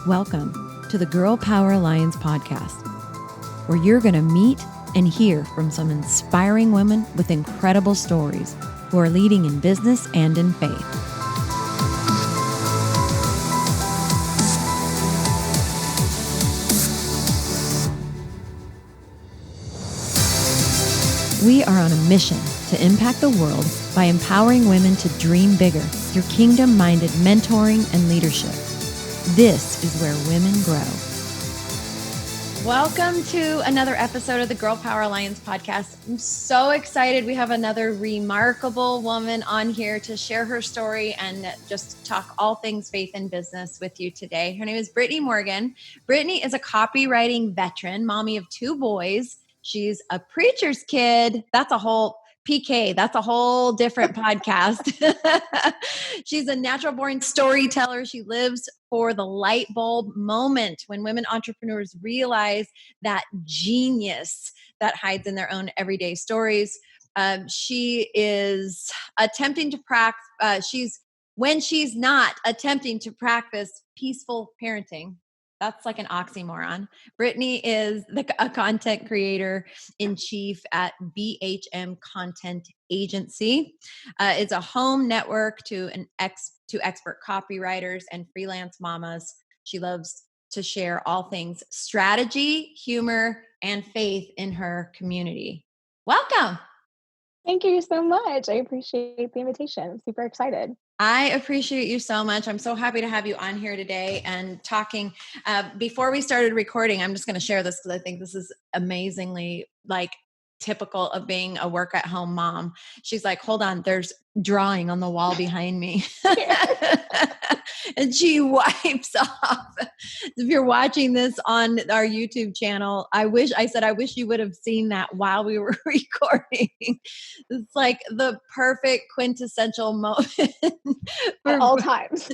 Welcome to the Girl Power Alliance podcast, where you're going to meet and hear from some inspiring women with incredible stories who are leading in business and in faith. We are on a mission to impact the world by empowering women to dream bigger through kingdom-minded mentoring and leadership. This is where women grow. Welcome to another episode of the Girl Power Alliance podcast. I'm so excited. We have another remarkable woman on here to share her story and just talk all things faith and business with you today. Her name is Brittany Morgan. Brittany is a copywriting veteran, mommy of 2 boys. She's a preacher's kid. That's a whole PK. That's a whole different podcast. She's a natural born storyteller. She lives for the light bulb moment when women entrepreneurs realize that genius that hides in their own everyday stories. She is attempting to practice. When she's not attempting to practice peaceful parenting. That's like an oxymoron. Brittany is a content creator in chief at BHM Content Agency. It's a home network to expert copywriters and freelance mamas. She loves to share all things strategy, humor, and faith in her community. Welcome. Thank you so much. I appreciate the invitation. I'm super excited. I appreciate you so much. I'm so happy to have you on here today and talking. Before we started recording, I'm just going to share this because I think this is amazingly typical of being a work at home mom. She's like, hold on, there's drawing on the wall behind me. And she wipes off. If you're watching this on our YouTube channel, I wish you would have seen that while we were recording. It's like the perfect quintessential moment. At all times.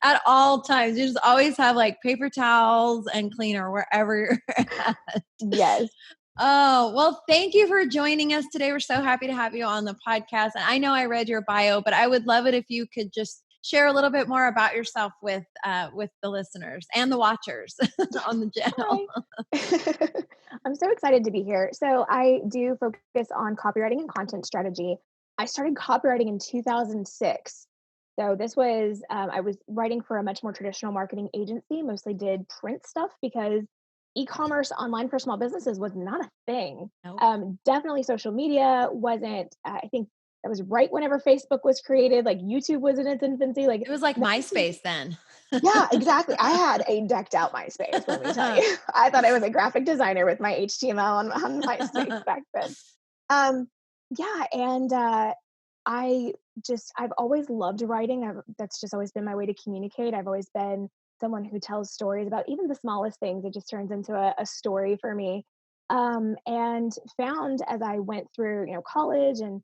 At all times. You just always have like paper towels and cleaner wherever you're at. Yes. Oh, well, thank you for joining us today. We're so happy to have you on the podcast. And I know I read your bio, but I would love it if you could just share a little bit more about yourself with the listeners and the watchers on the channel. I'm so excited to be here. So I do focus on copywriting and content strategy. I started copywriting in 2006. So this was, I was writing for a much more traditional marketing agency, mostly did print stuff because e-commerce online for small businesses was not a thing. Nope. Definitely social media wasn't, I think that was right whenever Facebook was created, like YouTube was in its infancy. Like it was like MySpace then. Yeah, exactly. I had a decked out MySpace, let me tell you. I thought I was a graphic designer with my HTML on MySpace back then. I've always loved writing. That's just always been my way to communicate. I've always been someone who tells stories about even the smallest things. It just turns into a story for me. And found as I went through, college and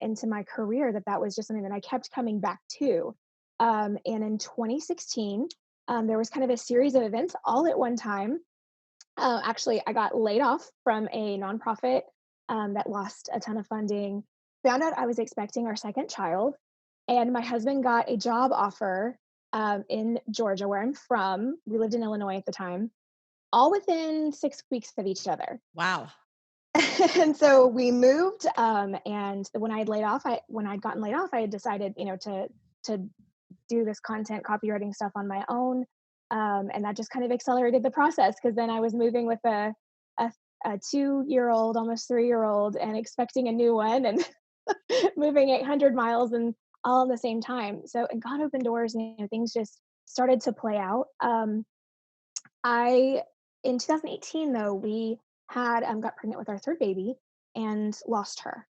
into my career that was just something that I kept coming back to. And in 2016, there was kind of a series of events all at one time. Actually, I got laid off from a nonprofit that lost a ton of funding. Found out I was expecting our second child, and my husband got a job offer in Georgia, where I'm from. We lived in Illinois at the time, all within 6 weeks of each other. Wow. And so we moved. And when I'd gotten laid off, I had decided, to do this content copywriting stuff on my own. And that just kind of accelerated the process because then I was moving with a 2-year-old, almost 3-year-old, and expecting a new one and moving 800 miles and all at the same time. So it got open doors and things just started to play out. In 2018 though, we had got pregnant with our 3rd baby and lost her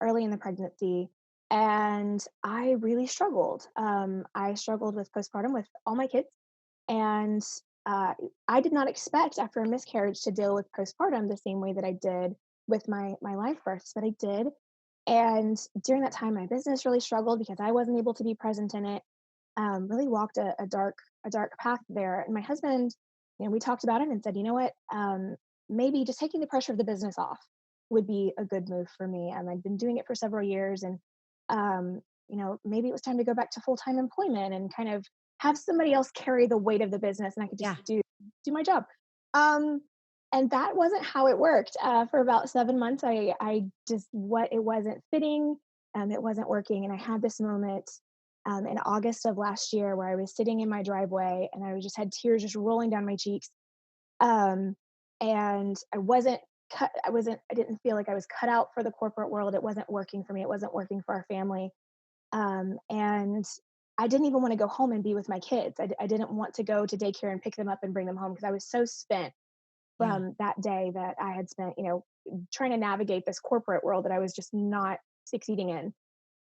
early in the pregnancy. And I really struggled. I struggled with postpartum with all my kids. And I did not expect after a miscarriage to deal with postpartum the same way that I did with my live births, but I did. And during that time, my business really struggled because I wasn't able to be present in it. Really walked a dark path there. And my husband, we talked about it and said, you know what, maybe just taking the pressure of the business off would be a good move for me. I'd been doing it for several years, and maybe it was time to go back to full-time employment and kind of have somebody else carry the weight of the business and I could just Yeah. do my job. Um, and that wasn't how it worked. For about 7 months, I just it wasn't fitting, it wasn't working, and I had this moment in August of last year where I was sitting in my driveway and I just had tears just rolling down my cheeks. Um, and I didn't feel like I was cut out for the corporate world. It wasn't working for me. It wasn't working for our family. And I didn't even want to go home and be with my kids. I didn't want to go to daycare and pick them up and bring them home because I was so spent Yeah. from that day that I had spent, trying to navigate this corporate world that I was just not succeeding in.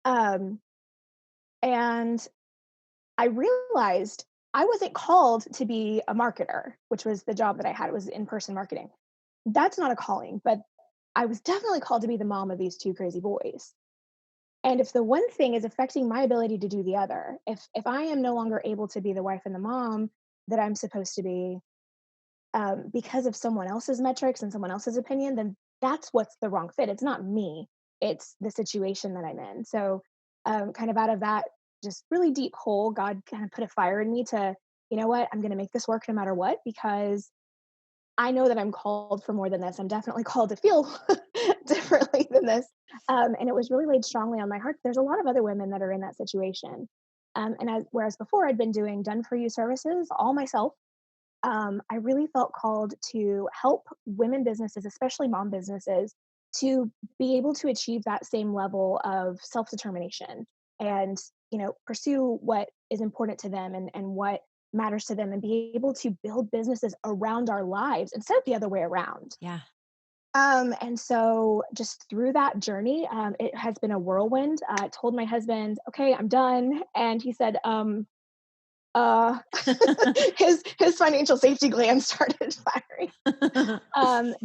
Um, and I realized I wasn't called to be a marketer, which was the job that I had. It was in-person marketing. That's not a calling, but I was definitely called to be the mom of these two crazy boys. And if the one thing is affecting my ability to do the other, if I am no longer able to be the wife and the mom that I'm supposed to be, because of someone else's metrics and someone else's opinion, then that's what's the wrong fit. It's not me, it's the situation that I'm in. So, kind of out of that just really deep hole, God kind of put a fire in me to, you know what, I'm going to make this work no matter what, because I know that I'm called for more than this. I'm definitely called to feel differently than this. And it was really laid strongly on my heart. There's a lot of other women that are in that situation. Whereas before I'd been doing done for you services all myself, I really felt called to help women businesses, especially mom businesses, to be able to achieve that same level of self determination and pursue what is important to them and what matters to them and be able to build businesses around our lives instead of the other way around. Yeah. And so just through that journey, it has been a whirlwind. I told my husband, okay, I'm done. And he said, uh, his financial safety gland started firing.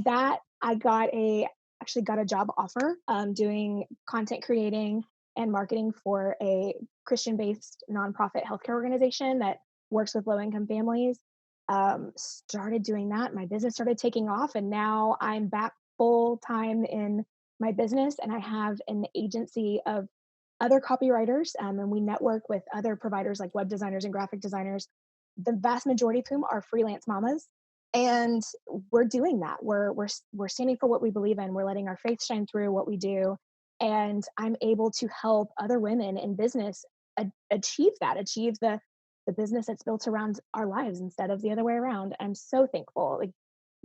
That I actually got a job offer, doing content creating and marketing for a Christian-based nonprofit healthcare organization that works with low-income families. Started doing that. My business started taking off, and now I'm back full time in my business, and I have an agency of other copywriters, and we network with other providers like web designers and graphic designers, the vast majority of whom are freelance mamas. And we're doing that. We're standing for what we believe in. We're letting our faith shine through what we do, and I'm able to help other women in business achieve that, achieve the business that's built around our lives instead of the other way around. I'm so thankful. Like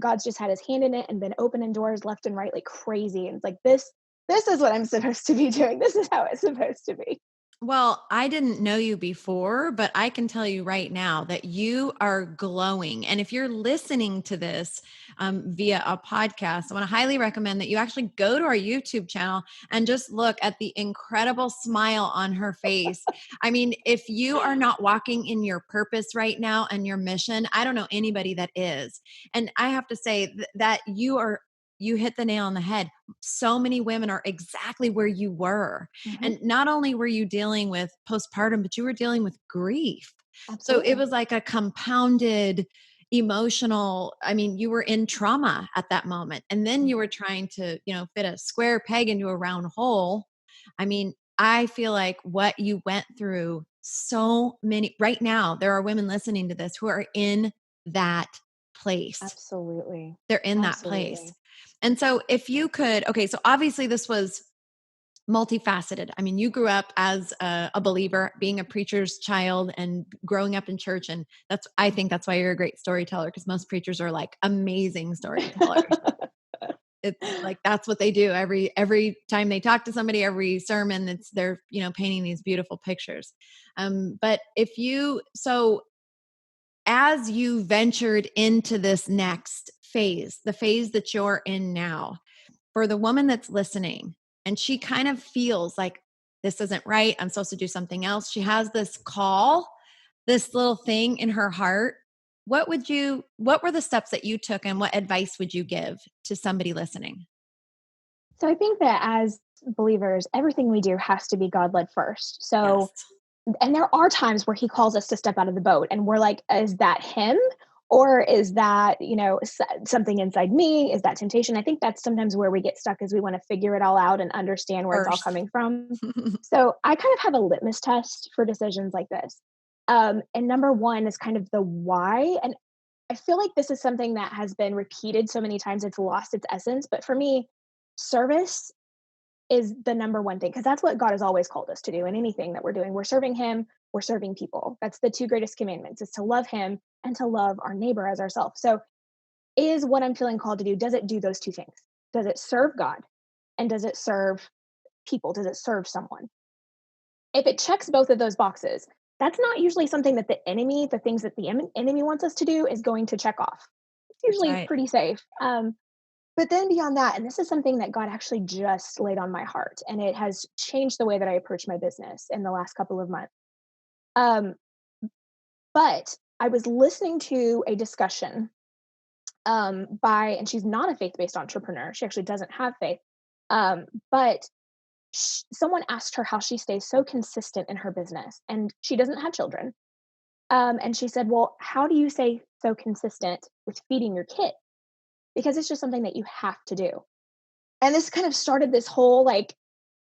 God's just had his hand in it and been opening doors left and right like crazy. And it's like this is what I'm supposed to be doing. This is how it's supposed to be. Well, I didn't know you before, but I can tell you right now that you are glowing. And if you're listening to this via a podcast, I want to highly recommend that you actually go to our YouTube channel and just look at the incredible smile on her face. I mean, if you are not walking in your purpose right now and your mission, I don't know anybody that is. And I have to say that you hit the nail on the head. So many women are exactly where you were. Mhm. And not only were you dealing with postpartum, but you were dealing with grief. So it Absolutely. was like a compounded emotional, I mean, you were in trauma at that moment. And then you were trying to, fit a square peg into a round hole. I mean, I feel like what you went through, right now, there are women listening to this who are in that place. Absolutely. They're in that place. Absolutely. And so if you could, okay, so obviously this was multifaceted. I mean, you grew up as a believer, being a preacher's child and growing up in church. And I think that's why you're a great storyteller, because most preachers are like amazing storytellers. It's like, that's what they do every time they talk to somebody, every sermon, they're, painting these beautiful pictures. But so as you ventured into this next phase, the phase that you're in now, for the woman that's listening and she kind of feels like this isn't right, I'm supposed to do something else. She has this call, this little thing in her heart. What were the steps that you took and what advice would you give to somebody listening? So I think that as believers, everything we do has to be God led first. Yes. So, and there are times where he calls us to step out of the boat and we're like, is that him? Or is that, something inside me? Is that temptation? I think that's sometimes where we get stuck is we want to figure it all out and understand where it's all First. coming from. So I kind of have a litmus test for decisions like this. And number one is kind of the why. And I feel like this is something that has been repeated so many times, it's lost its essence. But for me, service is the number one thing, because that's what God has always called us to do in anything that we're doing. We're serving Him, we're serving people. That's the two greatest commandments, is to love Him and to love our neighbor as ourselves. So is what I'm feeling called to do, does it do those two things? Does it serve God? And does it serve people? Does it serve someone? If it checks both of those boxes, that's not usually something that the things that the enemy wants us to do, is going to check off. It's That's usually right. pretty safe. But then beyond that, and this is something that God actually just laid on my heart, and it has changed the way that I approach my business in the last couple of months. Um, but I was listening to a discussion and she's not a faith based entrepreneur. She actually doesn't have faith. But someone asked her how she stays so consistent in her business, and she doesn't have children. And she said, well, how do you stay so consistent with feeding your kid? Because it's just something that you have to do. And this kind of started this whole like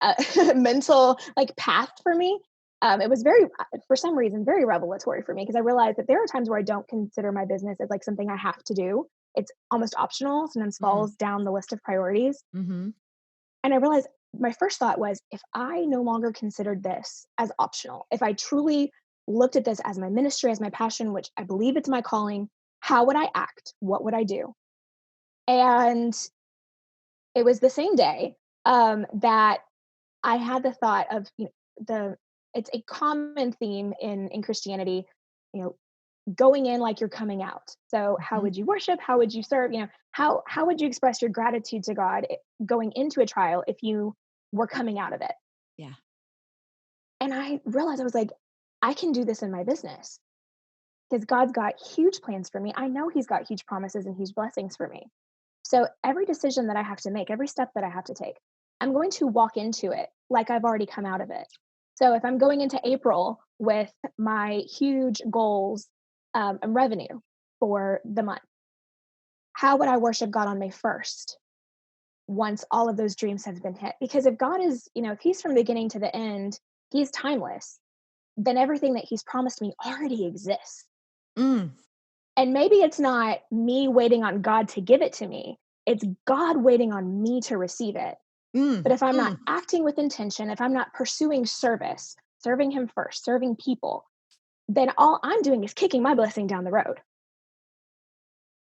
uh, mental like path for me. It was very, for some reason, very revelatory for me, because I realized that there are times where I don't consider my business as like something I have to do. It's almost optional, sometimes Mm. falls down the list of priorities. Mm-hmm. And I realized my first thought was, if I no longer considered this as optional, if I truly looked at this as my ministry, as my passion, which I believe it's my calling, how would I act? What would I do? And it was the same day that I had the thought of, the it's a common theme in Christianity, you know, going in like you're coming out. So how Mm-hmm. would you worship? How would you serve? How would you express your gratitude to God going into a trial if you were coming out of it? Yeah. And I realized, I was like, I can do this in my business, because God's got huge plans for me. I know He's got huge promises and huge blessings for me. So every decision that I have to make, every step that I have to take, I'm going to walk into it like I've already come out of it. So if I'm going into April with my huge goals and revenue for the month, how would I worship God on May 1st once all of those dreams have been hit? Because if God is, if He's from beginning to the end, He's timeless, then everything that He's promised me already exists. Mm. And maybe it's not me waiting on God to give it to me, it's God waiting on me to receive it. But Mm. if I'm not Mm. acting with intention, if I'm not pursuing service, serving Him first, serving people, then all I'm doing is kicking my blessing down the road.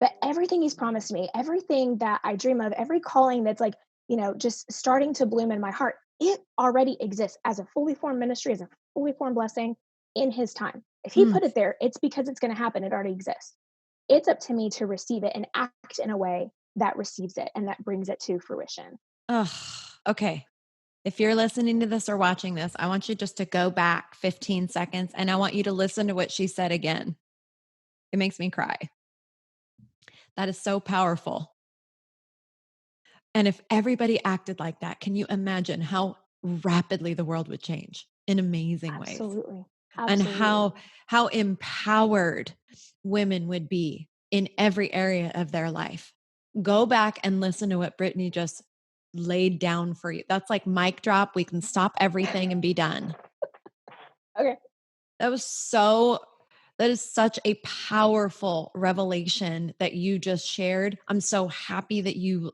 But everything He's promised me, everything that I dream of, every calling that's like, just starting to bloom in my heart, it already exists as a fully formed ministry, as a fully formed blessing in His time. If He Mm. put it there, it's because it's going to happen. It already exists. It's up to me to receive it and act in a way that receives it and that brings it to fruition. Ugh. Okay. If you're listening to this or watching this, I want you just to go back 15 seconds and I want you to listen to what she said again. It makes me cry. That is so powerful. And if everybody acted like that, can you imagine how rapidly the world would change in amazing ways? Absolutely. And Absolutely. how empowered women would be in every area of their life. Go back and listen to what Brittany just laid down for you. That's like mic drop. We can stop everything and be done. Okay. That was that is such a powerful revelation that you just shared. I'm so happy that you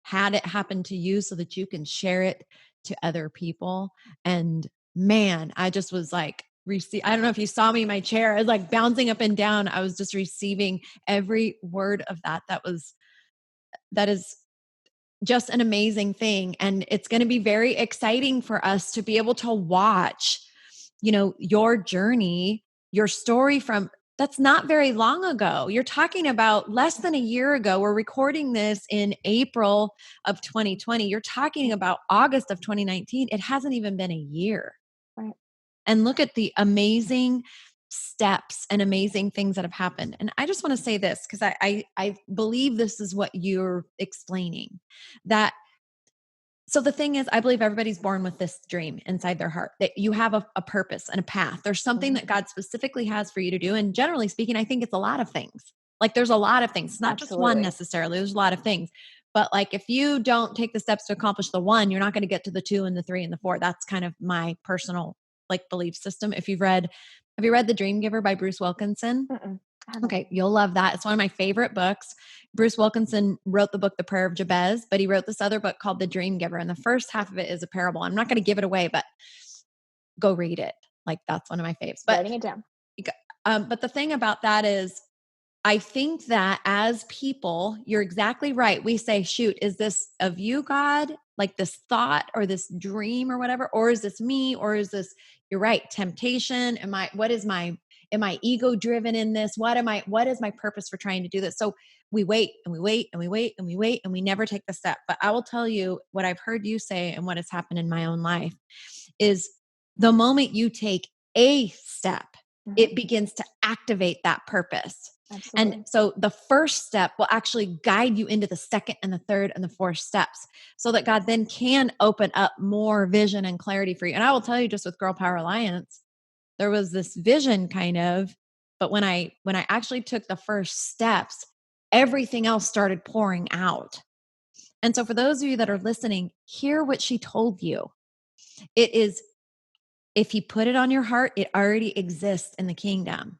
had it happen to you so that you can share it to other people. And man, I just was like, I don't know if you saw me in my chair. I was like bouncing up and down. I was just receiving every word of that. That is just an amazing thing. And it's going to be very exciting for us to be able to watch, your journey, your story from that's not very long ago. You're talking about less than a year ago. We're recording this in April of 2020. You're talking about August of 2019. It hasn't even been a year. Right. And look at the amazing steps and amazing things that have happened. And I just want to say this because I believe this is what you're explaining. That so the thing is, I believe everybody's born with this dream inside their heart that you have a purpose and a path. There's something Mhm. that God specifically has for you to do. And generally speaking, I think it's a lot of things. Like there's a lot of things. It's not just one Absolutely. necessarily. There's a lot of things. But like if you don't take the steps to accomplish the one, you're not going to get to the two and the three and the four. That's kind of my personal like belief system. If you've read Have you read The Dream Giver by Bruce Wilkinson? Mm-mm, I haven't. Okay, you'll love that. It's one of my favorite books. Bruce Wilkinson wrote the book, The Prayer of Jabez, but he wrote this other book called The Dream Giver. And the first half of it is a parable. I'm not going to give it away, but go read it. Like that's one of my faves. Writing it down. But the thing about that is, I think that as people, you're exactly right. We say, shoot, is this of you, God? Like this thought or this dream or whatever? Or is this me? Or is this, you're right, temptation? Am I ego driven in this? What is my purpose for trying to do this? So we wait and we wait and we wait and we wait and we never take the step. But I will tell you what I've heard you say and what has happened in my own life is the moment you take a step, it begins to activate that purpose. Absolutely. And so the first step will actually guide you into the second and the third and the fourth steps so that God then can open up more vision and clarity for you. And I will tell you, just with Girl Power Alliance, there was this vision kind of, but when I actually took the first steps, everything else started pouring out. And so for those of you that are listening, hear what she told you. It is, if he put it on your heart, it already exists in the kingdom.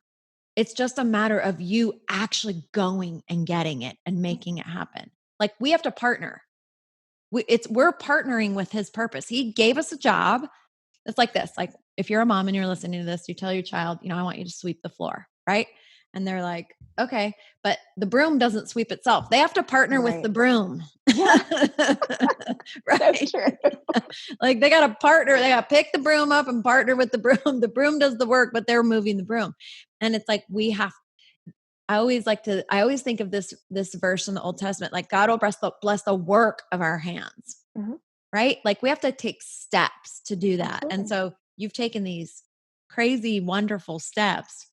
It's just a matter of you actually going and getting it and making it happen. Like we have to partner. We're partnering with his purpose. He gave us a job. It's like this. Like if you're a mom and you're listening to this, you tell your child, I want you to sweep the floor, right? And they're like, okay, but the broom doesn't sweep itself. They have to partner with the broom. Yeah. Right? That's true. Like they got to partner. They got to pick the broom up and partner with the broom. The broom does the work, but they're moving the broom. And it's like I always think of this verse in the Old Testament, like God will bless the work of our hands, right? Like we have to take steps to do that. Absolutely. And so you've taken these crazy, wonderful steps.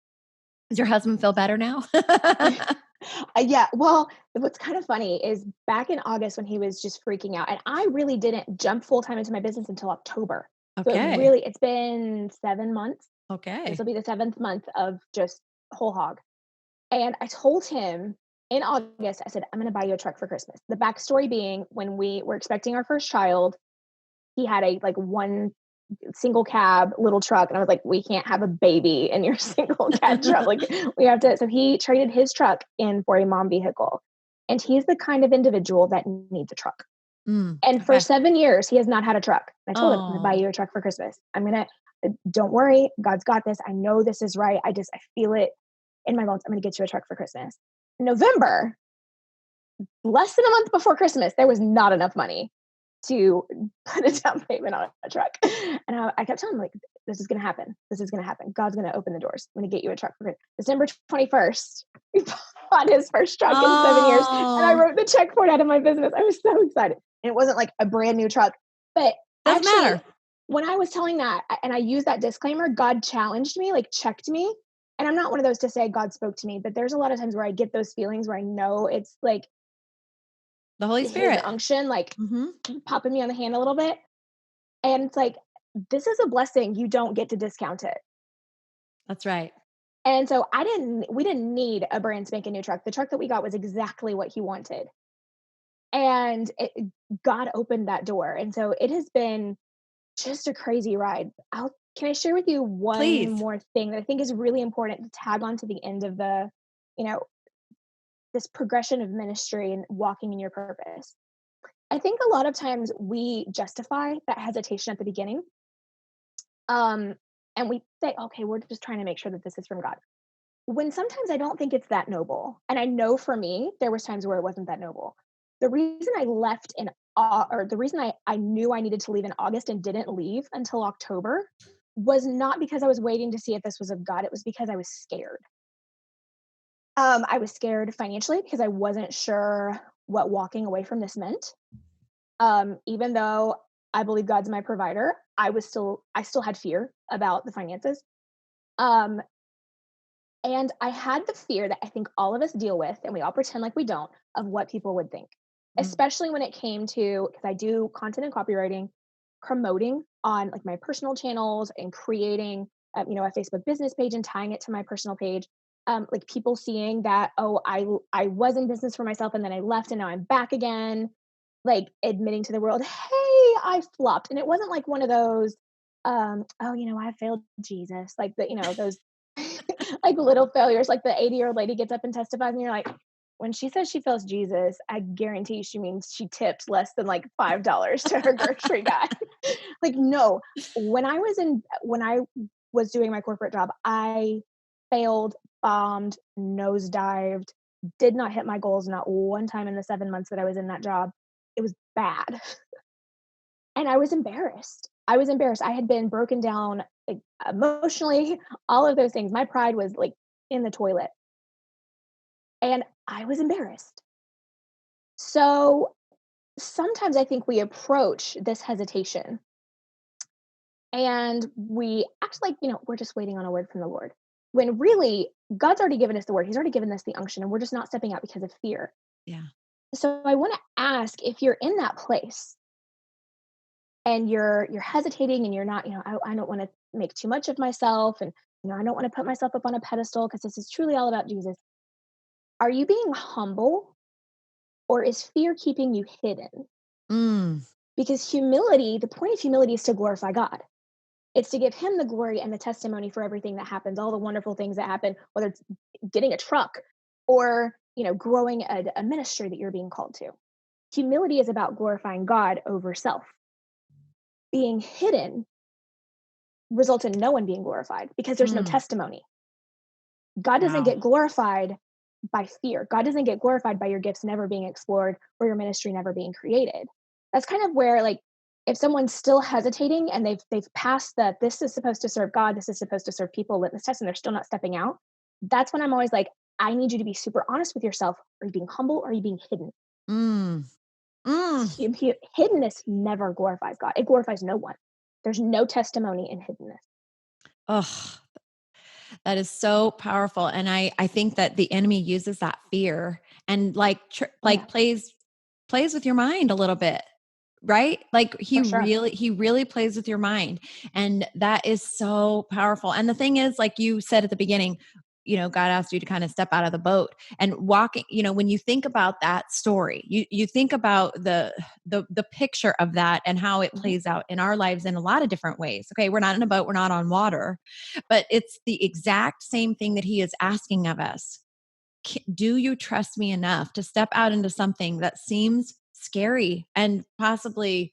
Does your husband feel better now? Yeah. Well, what's kind of funny is back in August when he was just freaking out, and I really didn't jump full time into my business until October. So it's been 7 months. Okay. This will be the 7th month of just whole hog. And I told him in August, I said, I'm going to buy you a truck for Christmas. The backstory being when we were expecting our first child, he had a one single cab little truck. And I was like, we can't have a baby in your single cab truck. Like we have to. So he traded his truck in for a mom vehicle. And he's the kind of individual that needs a truck. And for 7 years, he has not had a truck. I told him, I'm going to buy you a truck for Christmas. Don't worry. God's got this. I know this is right. I feel it in my bones. I'm going to get you a truck for Christmas. In November, less than a month before Christmas, there was not enough money to put a down payment on a truck. And I kept telling him, like, this is going to happen. This is going to happen. God's going to open the doors. I'm going to get you a truck for Christmas. December 21st, he bought his first truck in 7 years. And I wrote the check for it out of my business. I was so excited. And it wasn't like a brand new truck, but doesn't matter. When I was telling that, and I used that disclaimer, God challenged me, like checked me. And I'm not one of those to say God spoke to me, but there's a lot of times where I get those feelings where I know it's like the Holy Spirit, his unction, like popping me on the hand a little bit. And it's like, this is a blessing. You don't get to discount it. That's right. And so we didn't need a brand spanking new truck. The truck that we got was exactly what he wanted. And God opened that door. And so it has been just a crazy ride. Can I share with you one more thing that I think is really important to tag on to the end of the, this progression of ministry and walking in your purpose? I think a lot of times we justify that hesitation at the beginning. And we say, okay, we're just trying to make sure that this is from God. When sometimes I don't think it's that noble. And I know for me, there was times where it wasn't that noble. The reason I left the reason I knew I needed to leave in August and didn't leave until October was not because I was waiting to see if this was of God. It was because I was scared. I was scared financially because I wasn't sure what walking away from this meant. Even though I believe God's my provider, I still had fear about the finances. And I had the fear that I think all of us deal with, and we all pretend like we don't, of what people would think, especially when it came to, because I do content and copywriting, promoting on like my personal channels and creating, a Facebook business page and tying it to my personal page. Like people seeing that, I was in business for myself and then I left and now I'm back again, like admitting to the world, hey, I flopped. And it wasn't like one of those, I failed Jesus, like those like little failures, like the 80-year-old lady gets up and testifies, and you're like, when she says she feels Jesus, I guarantee she means she tipped less than like $5 to her grocery guy. Like, no. When I was doing my corporate job, I failed, bombed, nosedived, did not hit my goals not one time in the 7 months that I was in that job. It was bad. And I was embarrassed. I was embarrassed. I had been broken down, like, emotionally, all of those things. My pride was, like, in the toilet, and I was embarrassed. So, sometimes I think we approach this hesitation and we act like, we're just waiting on a word from the Lord. When really, God's already given us the word. He's already given us the unction, and we're just not stepping out because of fear. Yeah. So, I wanna ask, if you're in that place and you're hesitating and you're not, I don't want to make too much of myself, and I don't want to put myself up on a pedestal because this is truly all about Jesus. Are you being humble, or is fear keeping you hidden? Mm. Because humility, the point of humility is to glorify God. It's to give him the glory and the testimony for everything that happens, all the wonderful things that happen, whether it's getting a truck or, growing a ministry that you're being called to. Humility is about glorifying God over self. Being hidden results in no one being glorified because there's no Mm. testimony. God doesn't Wow. get glorified by fear. God doesn't get glorified by your gifts never being explored or your ministry never being created. That's kind of where, like, if someone's still hesitating and they've passed the this is supposed to serve God, this is supposed to serve people litmus test, and they're still not stepping out, that's when I'm always like, I need you to be super honest with yourself. Are you being humble, or are you being hidden? Mm. Mm. Hiddenness never glorifies God. It glorifies no one. There's no testimony in hiddenness. Oh, that is so powerful. And I think that the enemy uses that fear and Oh yeah, plays with your mind a little bit, right? Like for sure. he really plays with your mind. And that is so powerful. And the thing is, like you said at the beginning, God asked you to kind of step out of the boat and walking, when you think about that story, you think about the picture of that and how it Mhm. plays out in our lives in a lot of different ways. Okay, we're not in a boat, we're not on water, but it's the exact same thing that he is asking of us. Do you trust me enough to step out into something that seems scary and possibly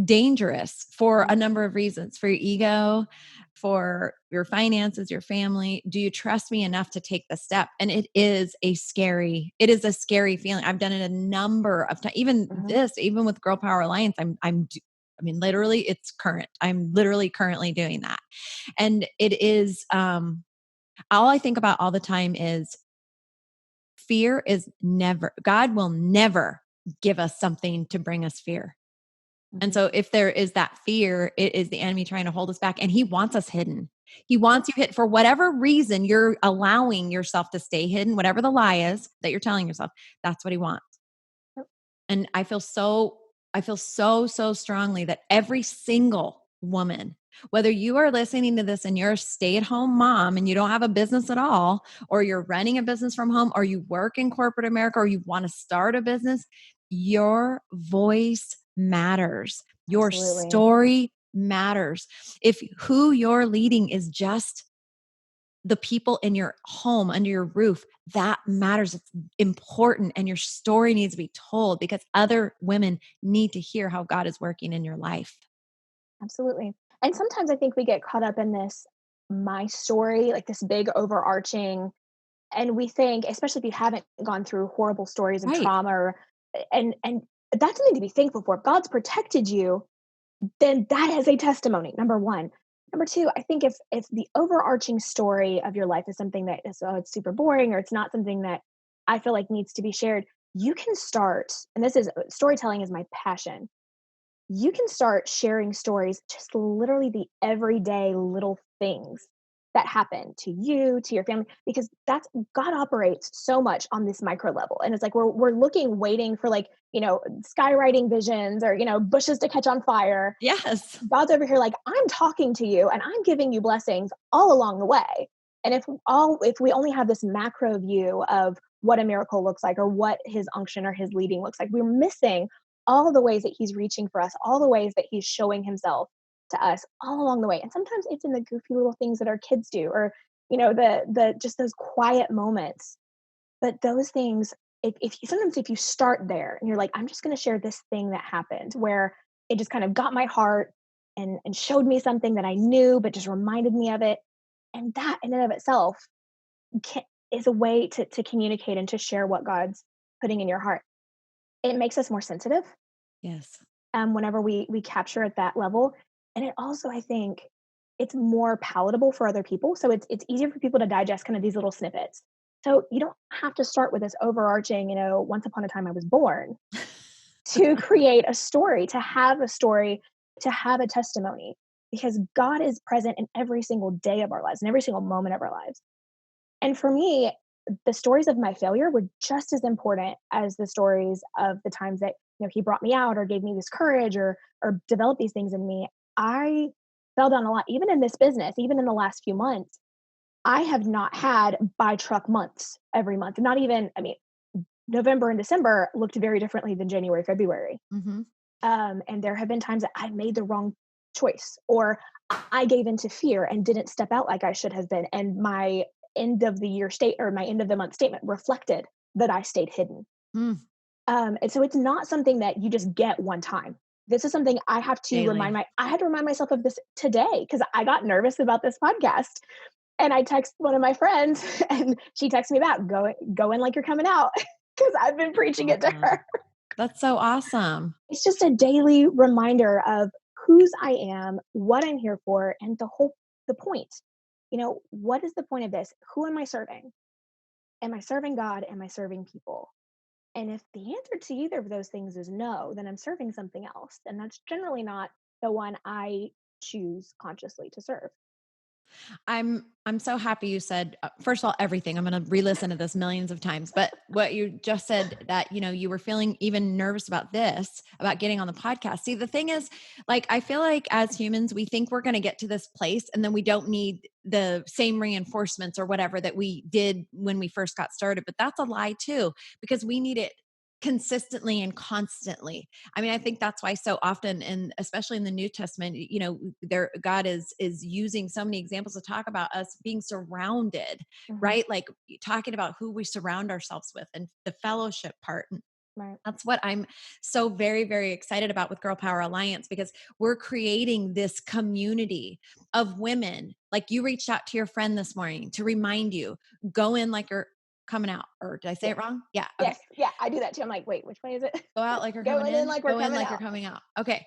dangerous for a Yeah, number of reasons, for your ego, for your finances, your family? Do you trust me enough to take the step? And it is a scary feeling. I've done it a number of times. mhm, Even with Girl Power Alliance, I mean, literally it's current. I'm literally currently doing that. And it is, all I think about all the time is God will never give us something to bring us fear. And mhm. so if there is that fear, it is the enemy trying to hold us back, and he wants us hidden. He wants you hidden for whatever reason you're allowing yourself to stay hidden, whatever the lie is that you're telling yourself, that's what he wants. Yep. And I feel so, so strongly that every single woman, whether you are listening to this and you're a stay-at-home mom and you don't have a business at all, or you're running a business from home, or you work in corporate America, or you want to start a business, your voice matters. Your Absolutely. story matters. If who you're leading is just the people in your home, under your roof, that matters. It's important. And your story needs to be told because other women need to hear how God is working in your life. Absolutely. And sometimes I think we get caught up in this my story, like this big overarching, and we think, especially if you haven't gone through horrible stories of Right. trauma, and that's something to be thankful for. If God's protected you, then that is a testimony, number one. Number two, I think if the overarching story of your life is something that is, oh, it's super boring, or it's not something that I feel like needs to be shared, you can start, and this is storytelling is my passion. You can start sharing stories, just literally the everyday little things that happen to you, to your family, because that's God operates so much on this micro level. And it's like we're looking, waiting for, like, skywriting visions, or, bushes to catch on fire. Yes. God's over here like, I'm talking to you and I'm giving you blessings all along the way. And if we only have this macro view of what a miracle looks like, or what his unction or his leading looks like, we're missing all the ways that he's reaching for us, all the ways that he's showing himself to us all along the way. And sometimes it's in the goofy little things that our kids do, or the just those quiet moments. But those things, if you start there and you're like, I'm just going to share this thing that happened where it just kind of got my heart and showed me something that I knew, but just reminded me of it. And that in and of itself can, is a way to communicate and to share what God's putting in your heart. It makes us more sensitive Yes. whenever we capture at that level. And it also, I think, it's more palatable for other people. So it's easier for people to digest kind of these little snippets. So you don't have to start with this overarching, once upon a time I was born to create a story, to have a testimony, because God is present in every single day of our lives, in every single moment of our lives. And for me, the stories of my failure were just as important as the stories of the times that, he brought me out or gave me this courage or developed these things in me. I fell down a lot, even in this business, even in the last few months. I have not had buy truck months every month. Not even, I mean, November and December looked very differently than January, February. Hmm. And there have been times that I made the wrong choice, or I gave into fear and didn't step out like I should have been. And my end of the year state or my end of the month statement reflected that I stayed hidden. Mm, And so it's not something that you just get one time. This is something daily. I had to remind myself of this today because I got nervous about this podcast. And I text one of my friends and she texts me back, go in like you're coming out. Because I've been preaching it to Awesome. her. That's so awesome. It's just a daily reminder of whose I am, what I'm here for, and the point. What is the point of this? Who am I serving? Am I serving God? Am I serving people? And if the answer to either of those things is no, then I'm serving something else. And that's generally not the one I choose consciously to serve. I'm so happy you said first of all everything. I'm going to re-listen to this millions of times, but what you just said that you were feeling even nervous about this, about getting on the podcast. See, the thing is, like, I feel like as humans we think we're going to get to this place and then we don't need the same reinforcements or whatever that we did when we first got started, but that's a lie too, because we need it consistently and constantly. I mean, I think that's why so often, and especially in the New Testament, there God is using so many examples to talk about us being surrounded, Hmm. right? Like talking about who we surround ourselves with and the fellowship part. And Right. that's what I'm so very, very excited about with Girl Power Alliance, because we're creating this community of women. Like you reached out to your friend this morning to remind you, go in like you're coming out. Or did I say it Yes. wrong? Yeah. Okay. Yes. Yeah. I do that too. I'm like, wait, which way is it? Go out like you're coming Going in in, like we're go in coming like you're out. coming out. Okay.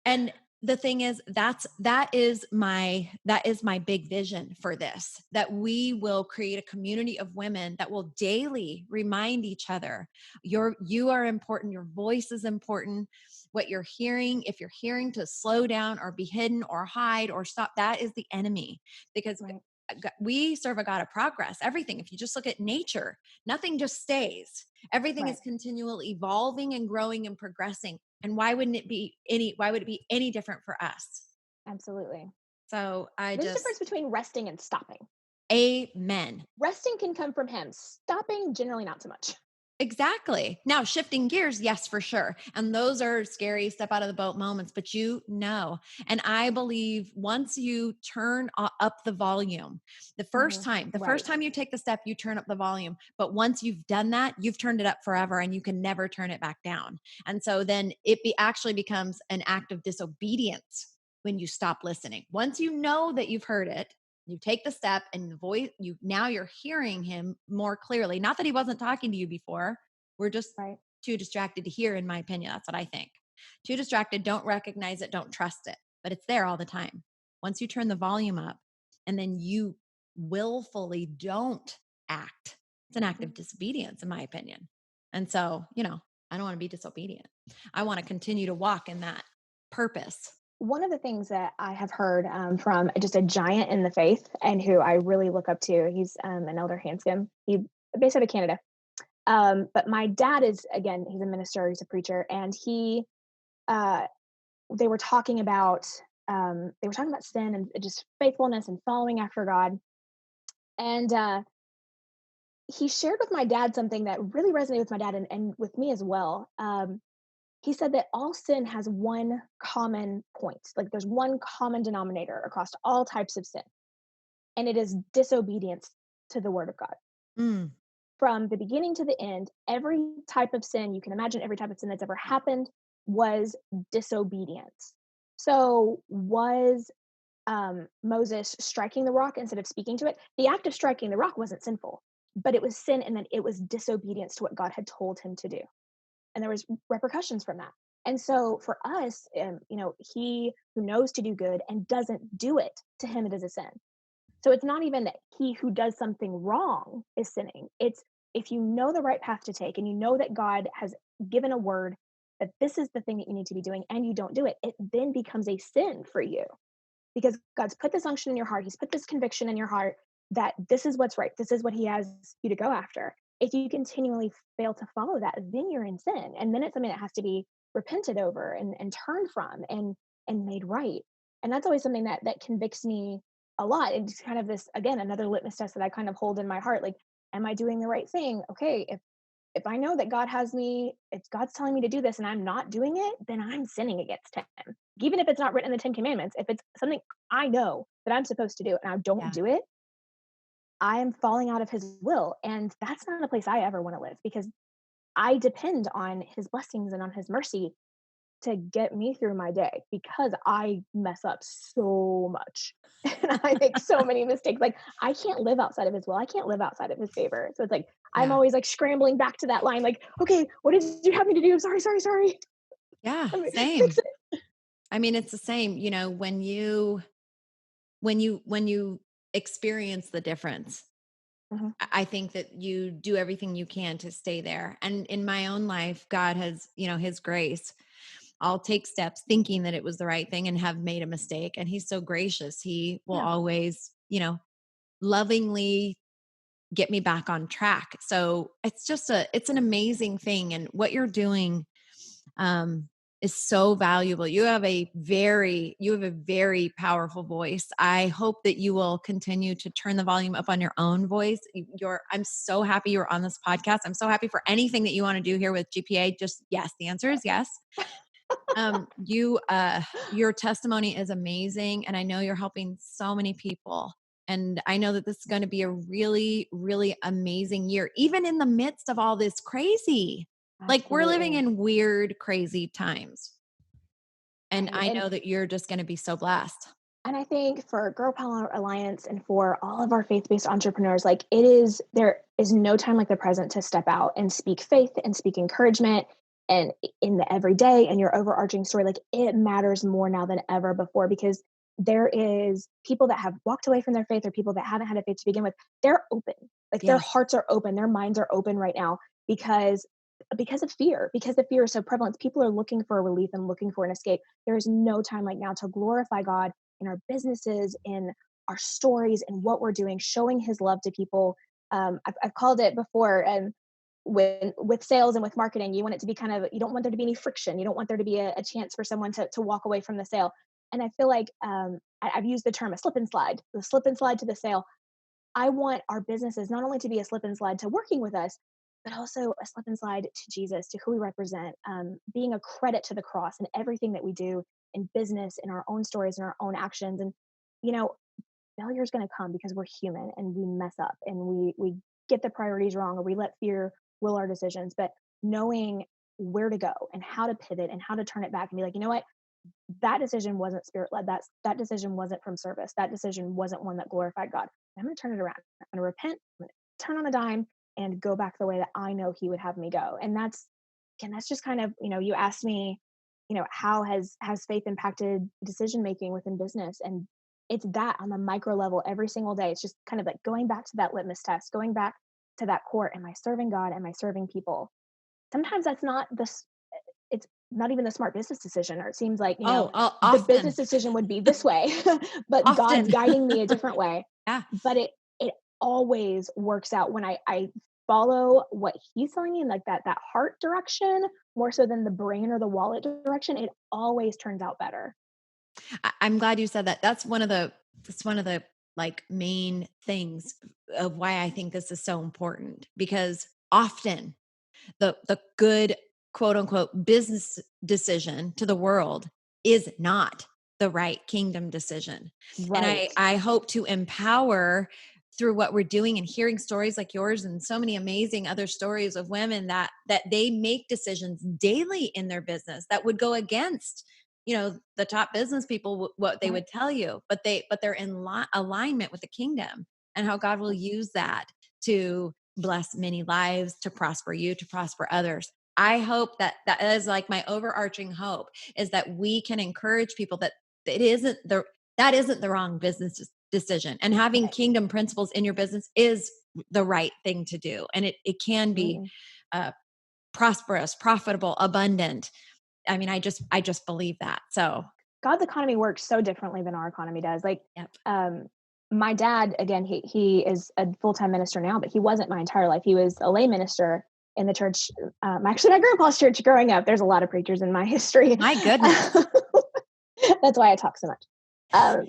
And the thing is, that is my big vision for this, that we will create a community of women that will daily remind each other, you are important, your voice is important, what you're hearing, if you're hearing to slow down or be hidden or hide or stop, that is the enemy. Because Right. we serve a God of progress. Everything, if you just look at nature, nothing just stays. Everything Right. is continually evolving and growing and progressing. And why would it be any different for us? Absolutely. So I There's a just, difference between resting and stopping. amen. Resting can come from him. Stopping, generally not so much. Exactly. Now, shifting gears, yes, for sure. And those are scary, step out of the boat moments, but And I believe once you turn up the volume, Hmm. the first Right. time you take the step, you turn up the volume. But once you've done that, you've turned it up forever and you can never turn it back down. And so then actually becomes an act of disobedience when you stop listening. Once you know that you've heard it, you take the step and the voice, you're hearing him more clearly. Not that he wasn't talking to you before. We're just Right. too distracted to hear, in my opinion. That's what I think. Too distracted, don't recognize it, don't trust it, but it's there all the time. Once you turn the volume up and then you willfully don't act, it's an act of Mhm. disobedience, in my opinion. And so, I don't want to be disobedient. I want to continue to walk in that purpose. One of the things that I have heard from just a giant in the faith and who I really look up to, he's an elder Hanscom. He's based out of Canada. But my dad is, again, he's a minister, he's a preacher, and uh, they were talking about, sin and just faithfulness and following after God. And he shared with my dad something that really resonated with my dad and with me as well. He said that all sin has one common point. Like there's one common denominator across all types of sin. and it is disobedience to the word of God. Mm. From the beginning to the end, every type of sin you can imagine, every type of sin that's ever happened was disobedience. So, was Moses striking the rock instead of speaking to it? The act of striking the rock wasn't sinful, but it was sin, and then it was disobedience to what God had told him to do, and there was repercussions from that. And so, for us, he who knows to do good and doesn't do it, to him it is a sin. So it's not even that he who does something wrong is sinning. It's if you know the right path to take and you know that God has given a word that this is the thing that you need to be doing and you don't do it, it then becomes a sin for you because God's put this unction in your heart. He's put this conviction in your heart that this is what's right. This is what he has you to go after. If you continually fail to follow that, then you're in sin. And then it's something that has to be repented over and turned from and made right. And that's always something that convicts me a lot. It's kind of this, again, another litmus test that I kind of hold in my heart. Like, am I doing the right thing? Okay, if I know that God has me, if God's telling me to do this and I'm not doing it, then I'm sinning against him. Even if it's not written in the 10 Commandments, if it's something I know that I'm supposed to do and I don't Yeah. do it, I am falling out of his will. And that's not a place I ever want to live because I depend on his blessings and on his mercy to get me through my day because I mess up so much and I make so many mistakes. Like I can't live outside of his will. I can't live outside of his favor. So it's like I'm Yeah. always like scrambling back to that line, like, okay, what did you have me to do? Sorry, sorry, sorry. Yeah. Let me Same. fix it. I mean, it's the same, when you experience the difference, Mhm. I think that you do everything you can to stay there. And in my own life, God has, his grace. I'll take steps thinking that it was the right thing and have made a mistake. And he's so gracious. He will Yeah. always, lovingly get me back on track. So it's an amazing thing. And what you're doing, um, is so valuable. You have a very powerful voice. I hope that you will continue to turn the volume up on your own voice. I'm so happy you're on this podcast. I'm so happy for anything that you want to do here with GPA. Just yes, the answer is yes. Your testimony is amazing, and I know you're helping so many people. And I know that this is going to be a really, really amazing year, even in the midst of all this crazy. Like we're living Absolutely. in weird, crazy times. And Right. I know that you're just going to be so blessed. And I think for Girl Power Alliance and for all of our faith-based entrepreneurs, like there is no time like the present to step out and speak faith and speak encouragement and in the everyday and your overarching story. Like it matters more now than ever before because there is people that have walked away from their faith or people that haven't had a faith to begin with. They're open. Like their Yes. hearts are open, their minds are open right now because of fear, because the fear is so prevalent. People are looking for a relief and looking for an escape. There is no time like now to glorify God in our businesses, in our stories, and what we're doing, showing His love to people. I've called it before, and with sales and with marketing, you want it to be you don't want there to be any friction. You don't want there to be a chance for someone to walk away from the sale. And I feel like I've used the term a slip and slide, the slip and slide to the sale. I want our businesses not only to be a slip and slide to working with us, but also a slip and slide to Jesus, to who we represent, being a credit to the cross in everything that we do in business, in our own stories, in our own actions. And, you know, failure is going to come because we're human and we mess up and we get the priorities wrong or we let fear rule our decisions. But knowing where to go and how to pivot and how to turn it back and be like, you know what, that decision wasn't spirit led. That decision wasn't from service. That decision wasn't one that glorified God. I'm going to turn it around. I'm going to repent. I'm going to turn on a dime and go back the way that I know He would have me go. And that's just kind of, you asked me, how has faith impacted decision making within business? And it's that on the micro level every single day. It's just kind of like going back to that litmus test, going back to that core. Am I serving God? Am I serving people? Sometimes that's not it's not even the smart business decision, or it seems like, Oh, the often, business decision would be this way, but God's often. guiding me a different way. Yeah. But it always works out when I follow what He's telling me in like that heart direction more so than the brain or the wallet direction. It always turns out better. I'm glad you said that. That's one of the like main things of why I think this is so important because often the good quote unquote business decision to the world is not the right kingdom decision. And Right. I hope to empower through what we're doing and hearing stories like yours and so many amazing other stories of women that they make decisions daily in their business that would go against, the top business people, what they Right. would tell you, but they're in alignment with the kingdom, and how God will use that to bless many lives, to prosper you, to prosper others. I hope that is like my overarching hope, is that we can encourage people that that isn't the wrong business decision, and having Right. kingdom principles in your business is the right thing to do. And it can be Absolutely. prosperous, profitable, abundant. I mean, I just believe that. So, God's economy works so differently than our economy does. Like, yep. um, my dad, again, he is a full-time minister now, but he wasn't my entire life. He was a lay minister in the church. Actually, my grandpa's church growing up. There's a lot of preachers in my history. My goodness. That's why I talk so much.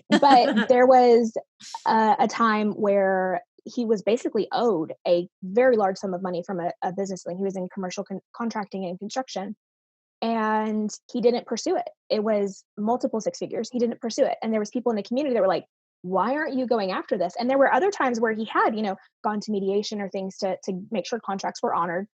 But there was a time where he was basically owed a very large sum of money from a business. Like, he was in commercial contracting and construction, and he didn't pursue it. It was multiple six figures. He didn't pursue it. And there was people in the community that were like, why aren't you going after this? And there were other times where he had, gone to mediation or things to make sure contracts were honored,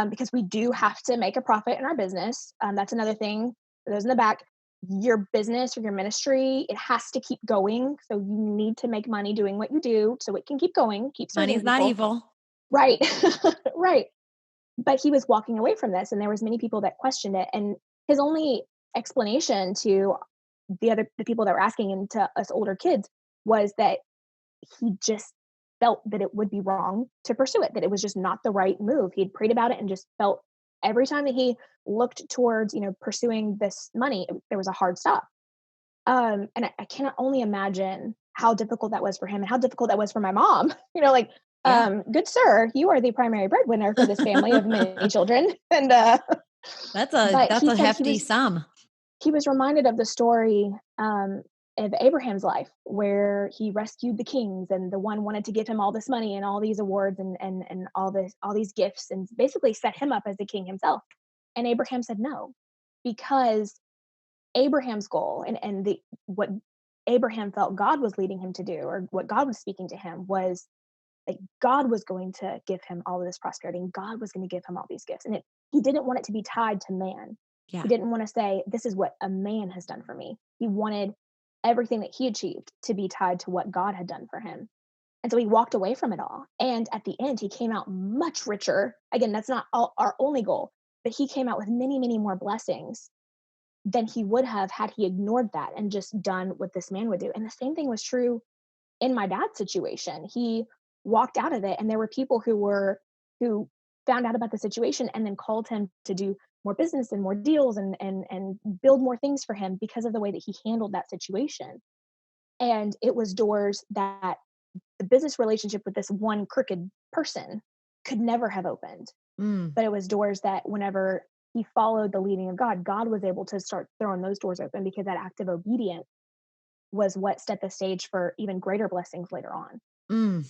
because we do have to make a profit in our business. That's another thing for those in the back. Your business or your ministry, it has to keep going. So you need to make money doing what you do so it can keep going, keep serving Money's not people. evil. Right. Right. But he was walking away from this, and there was many people that questioned it. And his only explanation to the people that were asking, and to us older kids, was that he just felt that it would be wrong to pursue it, that it was just not the right move. He'd prayed about it and just felt every time that he looked towards, pursuing this money, there was a hard stop. And I cannot only imagine how difficult that was for him and how difficult that was for my mom. Like, Yeah. good sir, you are the primary breadwinner for this family of many children. And but That's he a said hefty sum. he was reminded of the story, of Abraham's life, where he rescued the kings, and the one wanted to give him all this money and all these awards and all these gifts, and basically set him up as the king himself. And Abraham said no, because Abraham's goal, and the what Abraham felt God was leading him to do, or what God was speaking to him, was that God was going to give him all of this prosperity, and God was going to give him all these gifts. And he didn't want it to be tied to man. Yeah. He didn't want to say, this is what a man has done for me. He wanted everything that he achieved to be tied to what God had done for him. And so he walked away from it all. And at the end, he came out much richer. Again, that's not our only goal, but he came out with many, many more blessings than he would have had he ignored that and just done what this man would do. And the same thing was true in my dad's situation. He walked out of it, and there were people who found out about the situation and then called him to do more business and more deals and build more things for him because of the way that he handled that situation. And it was doors that the business relationship with this one crooked person could never have opened. Mm. But it was doors that, whenever he followed the leading of God, God was able to start throwing those doors open, because that act of obedience was what set the stage for even greater blessings later on. Mm.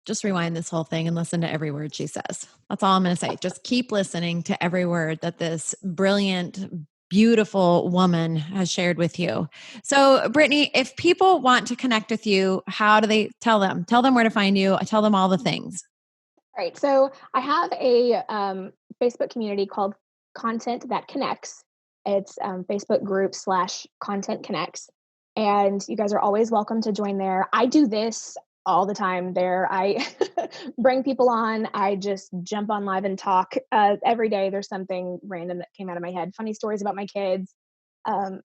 Just rewind this whole thing and listen to every word she says. That's all I'm going to say. Just keep listening to every word that this brilliant, beautiful woman has shared with you. So, Brittany, if people want to connect with you, how do they tell them? Tell them where to find you. Tell them all the things. Right. So I have a Facebook community called Content That Connects. It's Facebook group / Content Connects. And you guys are always welcome to join there. I do this all the time there. I bring people on. I just jump on live and talk. Every day there's something random that came out of my head. Funny stories about my kids,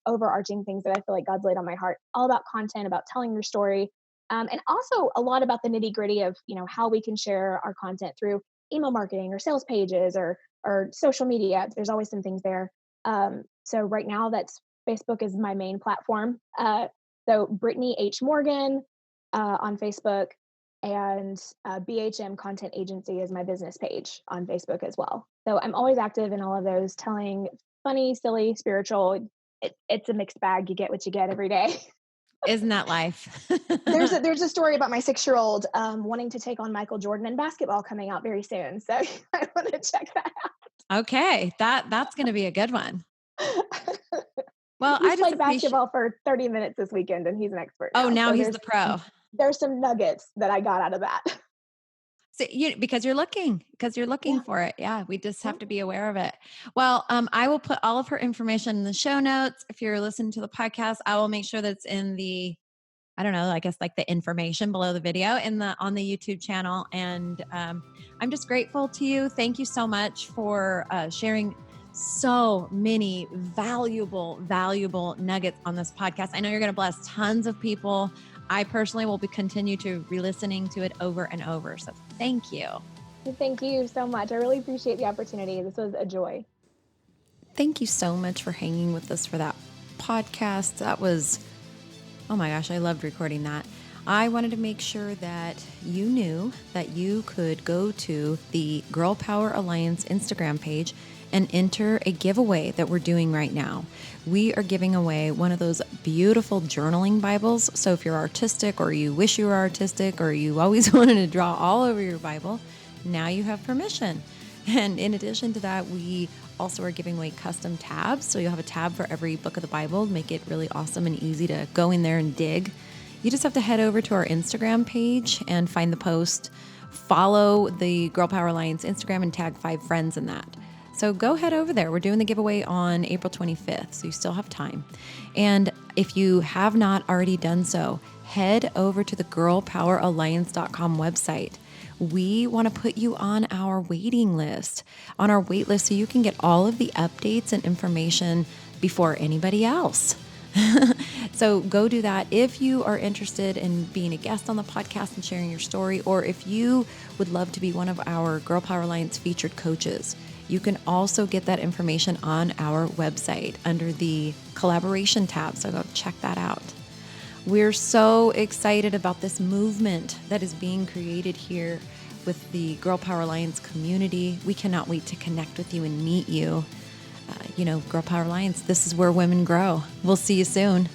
overarching things that I feel like God's laid on my heart. All about content, about telling your story. And also a lot about the nitty gritty of, how we can share our content through email marketing or sales pages or social media. There's always some things there. So right now, that's Facebook is my main platform. So Brittany H. Morgan on Facebook, and BHM Content Agency is my business page on Facebook as well. So I'm always active in all of those, telling funny, silly, spiritual. It's a mixed bag. You get what you get every day. Isn't that life? There's a story about my 6-year-old wanting to take on Michael Jordan in basketball coming out very soon. So I want to check that Okay. That's going to be a good one. out. Well, I He's just played appreciate. basketball for 30 minutes this weekend, and he's an expert Oh, now. now So he's the pro. there's some nuggets that I got out of that. So because you're looking Yeah. for it. Yeah, we just Yeah. have to be aware of it. Well, I will put all of her information in the show notes. If you're listening to the podcast, I will make sure that's in the, I don't know, I guess like the information below the video on the YouTube channel. And I'm just grateful to you. Thank you so much for sharing so many valuable nuggets on this podcast. I know you're going to bless tons of people. I personally will continue to re-listening to it over and over. So thank you. Thank you so much. I really appreciate the opportunity. This was a joy. Thank you so much for hanging with us for that podcast. That was, oh my gosh, I loved recording that. I wanted to make sure that you knew that you could go to the Girl Power Alliance Instagram page and enter a giveaway that we're doing right now. We are giving away one of those beautiful journaling Bibles. So if you're artistic, or you wish you were artistic, or you always wanted to draw all over your Bible, now you have permission. And in addition to that, we also are giving away custom tabs. So you'll have a tab for every book of the Bible, make it really awesome and easy to go in there and dig. You just have to head over to our Instagram page and find the post, follow the Girl Power Alliance Instagram, and tag 5 friends in that. So go head over there. We're doing the giveaway on April 25th, so you still have time. And if you have not already done so, head over to the girlpoweralliance.com website. We want to put you on our waiting list, so you can get all of the updates and information before anybody else. So go do that if you are interested in being a guest on the podcast and sharing your story, or if you would love to be one of our Girl Power Alliance featured coaches. You can also get that information on our website under the collaboration tab, so go check that out. We're so excited about this movement that is being created here with the Girl Power Alliance community. We cannot wait to connect with you and meet you. Girl Power Alliance, this is where women grow. We'll see you soon.